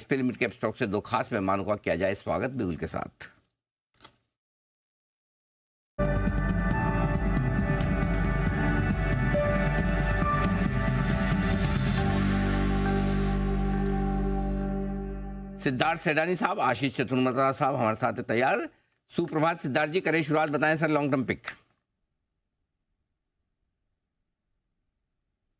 Film mid cap stock से दो खास मेहमानों का किया जाए स्वागत बिहुल के साथ। सिद्धार्थ सेडानी साहब, आशीष चतुर्वेदी साहब हमारे साथ है तैयार। सुप्रभात सिद्धार्थ जी, करें शुरुआत, बताएं sir long term pick.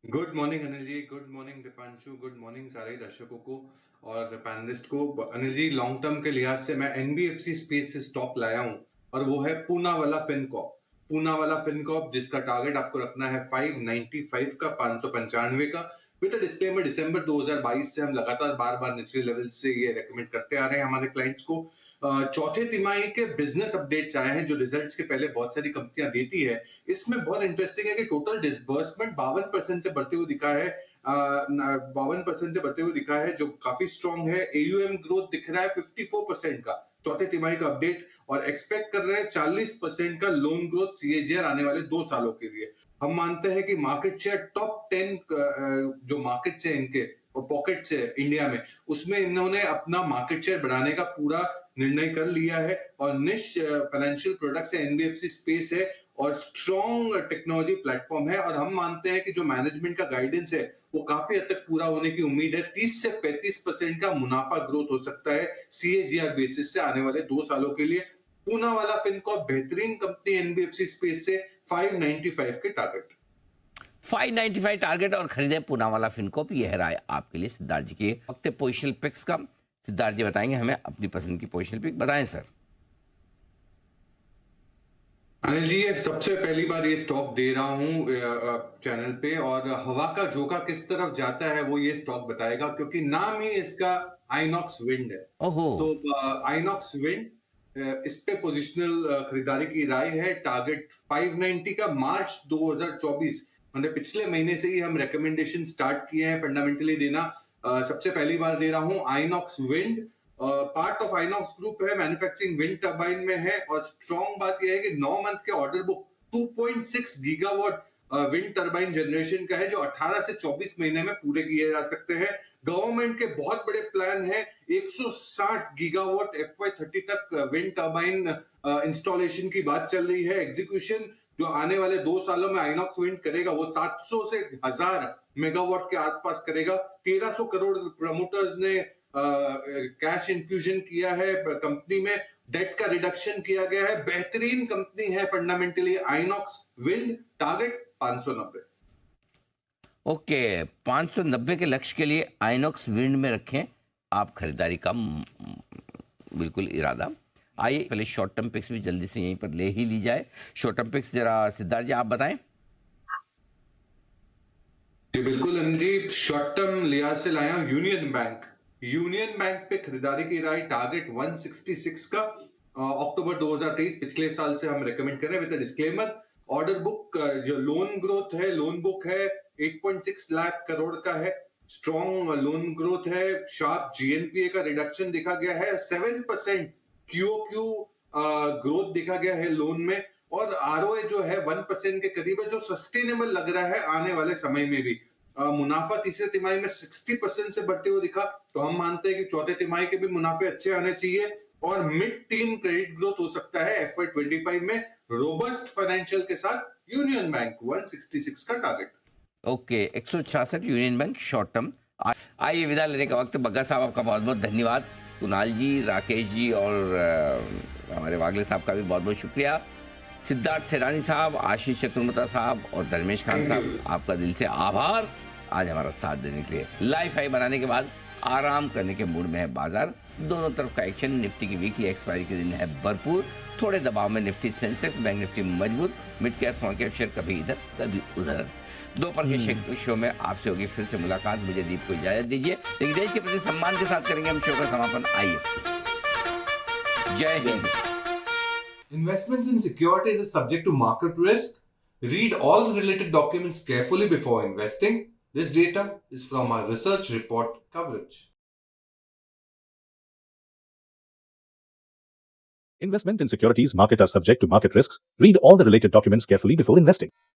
Good morning Anil ji, good morning Deepanshu, good morning सारे दर्शकों को और पैनलिस्ट को। अनिल जी, लॉन्ग टर्म के लिहाज से मैं एनबीएफसी स्पेस से स्टॉक लाया हूं और वो है पूनावाला फिनकॉर्प। पूनावाला फिनकॉर्प जिसका टारगेट आपको रखना है 595 का, 595 का। विद डिस्क्लेमर, दिसंबर 2022 से हम लगातार बार निचले लेवल से ये रेकमेंड करते आ रहे हैं हमारे क्लाइंट्स को। चौथे तिमाही के बिजनेस अपडेट्स आए हैं जो रिजल्ट्स के पहले बहुत सारी कंपनियां देती है। इसमें बहुत इंटरेस्टिंग है कि टोटल डिसबर्समेंट 52% से बढ़ते हुए दिखा है, 52% से बढ़ते हुए दिखा है, जो काफी स्ट्रॉन्ग है। एयूएम ग्रोथ दिख रहा है 54% का चौथे तिमाही का अपडेट, और एक्सपेक्ट कर रहे हैं 40% का लोन ग्रोथ सीएजीआर आने वाले 2 सालों के लिए। हम मानते हैं कि मार्केट शेयर टॉप 10 जो मार्केट है इनके और पॉकेट्स है इंडिया में, उसमें इन्होंने अपना मार्केट शेयर बढ़ाने का पूरा निर्णय कर लिया है। और निश फाइनेंशियल प्रोडक्ट्स है, एनबीएफसी स्पेस है और स्ट्रॉन्ग टेक्नोलॉजी प्लेटफॉर्म है। और हम मानते हैं कि जो मैनेजमेंट का गाइडेंस है वो काफी हद तक पूरा होने की उम्मीद है। 30 से 35% का मुनाफा ग्रोथ हो सकता है सीएजीआर बेसिस से आने वाले 2 सालों के लिए। पूनावाला फिनकॉर्प बेहतरीन कंपनी एनबीएफसी स्पेस से 595 के टारगेट। 595 टारगेट और खरीदें पूनावाला फिनकॉर्प, ये है राय आपके लिए सिद्धार्थ जी की। वक्त पोजिशनल पिक्स का, सिद्धार्थ जी बताएंगे हमें अपनी पसंद की पोजिशनल पिक, बताएं सर। अनिल जी, ये सबसे पहली बार ये स्टॉक दे रहा हूं चैनल पे, और हवा का झोंका किस तरफ जाता है वो ये स्टॉक बताएगा, क्योंकि नाम ही इसका आइनॉक्स विंड है। ओहो। तो आइनॉक्स विंड, इस पे पोजिशनल खरीदारी की राय है। टारगेट 590 का, मार्च 2024, मतलब पिछले महीने से ही हम रिकमेंडेशन स्टार्ट किए हैं फंडामेंटली देना। सबसे पहली बार दे रहा हूं INOX wind. Part of INOX group है, मैन्युफैक्चरिंग विंड टर्बाइन में है, और स्ट्रॉन्ग बात यह है कि 9 मंथ के order book 2.6 gigawatt wind turbine generation का है, जो 18 से 24 महीने में पूरे किए जा सकते हैं। गवर्नमेंट के बहुत बड़े प्लान है, 160 गीगावाट FY30 तक विंड टर्बाइन इंस्टॉलेशन की बात चल रही है। एग्जीक्यूशन जो आने वाले 2 सालों में आइनॉक्स विंड करेगा वो 700 से 1000 मेगावाट के आसपास करेगा। 1300 करोड़ प्रमोटर्स ने कैश इन्फ्यूजन किया है कंपनी में, डेट का रिडक्शन किया गया है। बेहतरीन कंपनी है fundamentally INOX wind. Target 590। Okay, 590 के लक्ष्य के लिए आइनॉक्स विंड में रखें आप खरीदारी का बिल्कुल इरादा। आइए पहले शॉर्ट टर्म पिक्स भी जल्दी से यहीं पर ले ही ली जाए। शॉर्ट टर्म पिक्स जरा सिद्धार्थ जी आप बताएं। जी बिल्कुल अनिल जी, शॉर्ट टर्म लिहाज से लाया हूं यूनियन बैंक। यूनियन बैंक पे खरीदारी की राय, टारगेट 166 का, अक्टूबर 2023 पिछले साल से हम रेकमेंड कर रहे हैं विद डिस्क्लेमर। ऑर्डर बुक, जो लोन ग्रोथ है, लोन बुक है 8.6 लाख करोड़ का है। स्ट्रॉन्ग लोन ग्रोथ है, शार्प जीएनपीए का रिडक्शन देखा गया है, 7% क्यूओक्यू ग्रोथ देखा गया है लोन में, और आरओए जो है 1% के करीब है, जो सस्टेनेबल लग रहा है आने वाले समय में भी। मुनाफा तीसरे तिमाही में 60% से बढ़ते हुए दिखा, तो हम मानते हैं कि चौथे तिमाही के भी मुनाफे अच्छे आने चाहिए और मिड टीन क्रेडिट ग्रोथ हो सकता है FY25 में, रोबस्ट फाइनेंशियल के साथ। यूनियन बैंक 166 का target. Okay, 166 union bank short term. आइए विदा लेने का वक्त। बग्गा साहब आपका बहुत बहुत धन्यवाद। कुणाल जी, राकेश जी और हमारे वागले साहब का भी बहुत बहुत शुक्रिया। सिद्धार्थ सेडानी साहब, आशीष चतुर्वेदी साहब और धर्मेश खान साहब, आपका दिल से आभार आज हमारा साथ देने के लिए। लाइफ हाई बनाने के बाद आराम करने के मूड में है बाजार, दोनों तरफ का एक्शन। निफ्टी की वीकली एक्सपायरी के दिन है भरपूर, थोड़े दबाव में निफ्टी, सेंसेक्स, बैंक निफ्टी मजबूत, mid cap small cap share कभी इधर कभी उधर। दोपहर के शो में आपसे होगी फिर से मुलाकात। मुझे दीप को इजाजत दीजिए, लेकिन देश के प्रति सम्मान के साथ करेंगे हम शो का समापन। आइए, जय Hind. Investments in securities is subject to market risk. Read all related documents carefully before investing. This data is from our research report coverage. Investment in securities market are subject to market risks. Read all the related documents carefully before investing.